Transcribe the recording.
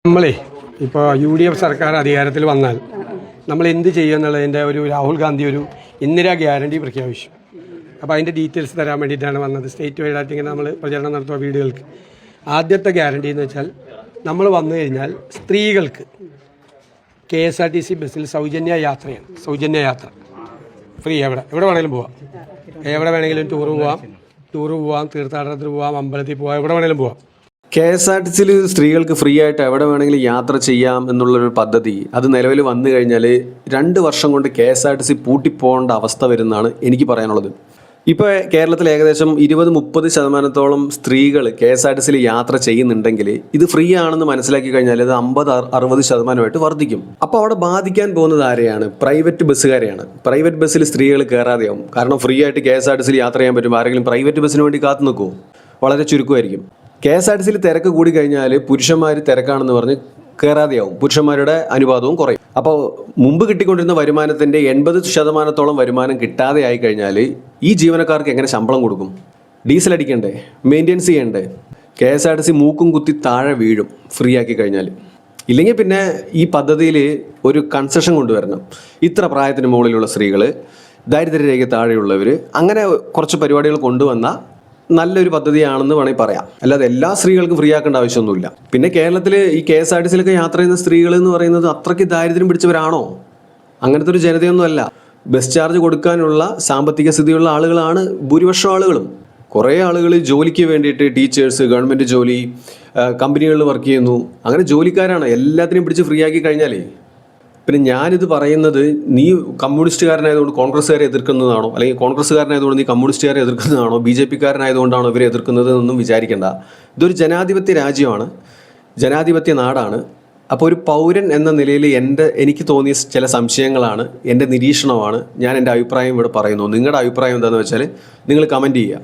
നമ്മളെ ഇപ്പോൾ UDF സർക്കാർ അധികാരത്തിൽ വന്നാൽ നമ്മൾ എന്ത് ചെയ്യുമെന്നുള്ളതിൻ്റെ ഒരു രാഹുൽ ഗാന്ധി ഒരു ഇന്ദിരാ ഗ്യാരണ്ടി പ്രഖ്യാപിച്ചു. അപ്പോൾ അതിൻ്റെ ഡീറ്റെയിൽസ് തരാൻ വേണ്ടിയിട്ടാണ് വന്നത്. സ്റ്റേറ്റ് വൈഡായിട്ട് ഇങ്ങനെ നമ്മൾ പ്രചരണം നടത്തുക വീടുകൾക്ക്. ആദ്യത്തെ ഗ്യാരണ്ടി എന്ന് വെച്ചാൽ നമ്മൾ വന്നു കഴിഞ്ഞാൽ സ്ത്രീകൾക്ക് KSRTC ബസ്സിൽ സൗജന്യ യാത്ര ഫ്രീ. എവിടെ വേണമെങ്കിലും പോവാം, എവിടെ വേണമെങ്കിലും ടൂറ് പോവാം, തീർത്ഥാടനത്തിന് പോവാം, അമ്പലത്തിൽ പോവാം, എവിടെ വേണമെങ്കിലും പോവാം. KSRTCയിൽ സ്ത്രീകൾക്ക് ഫ്രീ ആയിട്ട് എവിടെ വേണമെങ്കിലും യാത്ര ചെയ്യാം എന്നുള്ളൊരു പദ്ധതി അത് നിലവിൽ വന്നു കഴിഞ്ഞാൽ 2 വർഷം കൊണ്ട് KSRTC പൂട്ടിപ്പോകേണ്ട അവസ്ഥ വരുന്നതാണ് എനിക്ക് പറയാനുള്ളത്. ഇപ്പോൾ കേരളത്തിൽ ഏകദേശം 20-30% സ്ത്രീകൾ KSRTCയിൽ യാത്ര ചെയ്യുന്നുണ്ടെങ്കിൽ ഇത് ഫ്രീ ആണെന്ന് മനസ്സിലാക്കി കഴിഞ്ഞാൽ അത് 50-60% വർദ്ധിക്കും. അപ്പോൾ അവിടെ ബാധിക്കാൻ പോകുന്നത് ആരെയാണ്? പ്രൈവറ്റ് ബസ്സുകാരെയാണ്. പ്രൈവറ്റ് ബസ്സിൽ സ്ത്രീകൾ കയറാതെയാവും. കാരണം ഫ്രീ ആയിട്ട് KSRTCയിൽ യാത്ര ചെയ്യാൻ പറ്റും. ആരെങ്കിലും പ്രൈവറ്റ് ബസ്സിന് വേണ്ടി കാത്തു നിൽക്കുമോ? വളരെ ചുരുക്കമായിരിക്കും. KSRTCയിൽ തിരക്ക് കൂടി കഴിഞ്ഞാൽ പുരുഷന്മാർ തിരക്കാണെന്ന് പറഞ്ഞ് കയറാതെയാവും. പുരുഷന്മാരുടെ അനുപാതവും കുറയും. അപ്പോൾ മുമ്പ് കിട്ടിക്കൊണ്ടിരുന്ന വരുമാനത്തിൻ്റെ 80% വരുമാനം കിട്ടാതെ ആയി കഴിഞ്ഞാൽ ഈ ജീവനക്കാർക്ക് എങ്ങനെ ശമ്പളം കൊടുക്കും? ഡീസൽ അടിക്കണ്ടേ? മെയിൻ്റെനൻസ് ചെയ്യണ്ടേ? KSRTC മൂക്കും കുത്തി താഴെ വീഴും ഫ്രീ ആക്കി കഴിഞ്ഞാൽ. ഇല്ലെങ്കിൽ പിന്നെ ഈ പദ്ധതിയിൽ ഒരു കൺസെഷൻ കൊണ്ടുവരണം. ഇത്ര പ്രായത്തിന് മുകളിലുള്ള സ്ത്രീകൾ, ദാരിദ്ര്യരേഖ താഴെയുള്ളവർ, അങ്ങനെ കുറച്ച് പരിപാടികൾ കൊണ്ടുവന്നാൽ നല്ലൊരു പദ്ധതിയാണെന്ന് വേണമെങ്കിൽ പറയാം. അല്ലാതെ എല്ലാ സ്ത്രീകൾക്കും ഫ്രീ ആക്കേണ്ട ആവശ്യമൊന്നുമില്ല. പിന്നെ കേരളത്തിൽ ഈ KSRTCയിലൊക്കെ യാത്ര ചെയ്യുന്ന സ്ത്രീകൾ എന്ന് പറയുന്നത് അത്രയ്ക്ക് ദാരിദ്ര്യം പിടിച്ചവരാണോ? അങ്ങനത്തെ ഒരു ജനതയൊന്നുമല്ല. ബസ് ചാർജ് കൊടുക്കാനുള്ള സാമ്പത്തിക സ്ഥിതിയുള്ള ആളുകളാണ് ഭൂരിപക്ഷം ആളുകളും. കുറേ ആളുകൾ ജോലിക്ക് വേണ്ടിയിട്ട് ടീച്ചേഴ്സ്, ഗവൺമെൻറ് ജോലി, കമ്പനികളിൽ വർക്ക് ചെയ്യുന്നു. അങ്ങനെ ജോലിക്കാരാണ്. എല്ലാത്തിനെയും പിടിച്ച് ഫ്രീ ആക്കി കഴിഞ്ഞാലേ പിന്നെ ഞാനിത് പറയുന്നത് നീ കമ്മ്യൂണിസ്റ്റുകാരനായതുകൊണ്ട് കോൺഗ്രസ്സുകാരെ എതിർക്കുന്നതാണോ, അല്ലെങ്കിൽ കോൺഗ്രസ്സുകാരനായതുകൊണ്ട് നീ കമ്മ്യൂണിസ്റ്റുകാരെ എതിർക്കുന്നതാണോ, BJPക്കാരനായതുകൊണ്ടാണോ ഇവരെ എതിർക്കുന്നത് എന്നൊന്നും വിചാരിക്കേണ്ട. ഇതൊരു ജനാധിപത്യ രാജ്യമാണ്, ജനാധിപത്യ നാടാണ്. അപ്പോൾ ഒരു പൗരൻ എന്ന നിലയിൽ എനിക്ക് തോന്നിയ ചില സംശയങ്ങളാണ്, എൻ്റെ നിരീക്ഷണമാണ്. ഞാൻ എൻ്റെ അഭിപ്രായം ഇവിടെ പറയുന്നു. നിങ്ങളുടെ അഭിപ്രായം എന്താണെന്ന് വെച്ചാൽ നിങ്ങൾ കമൻറ്റ് ചെയ്യുക.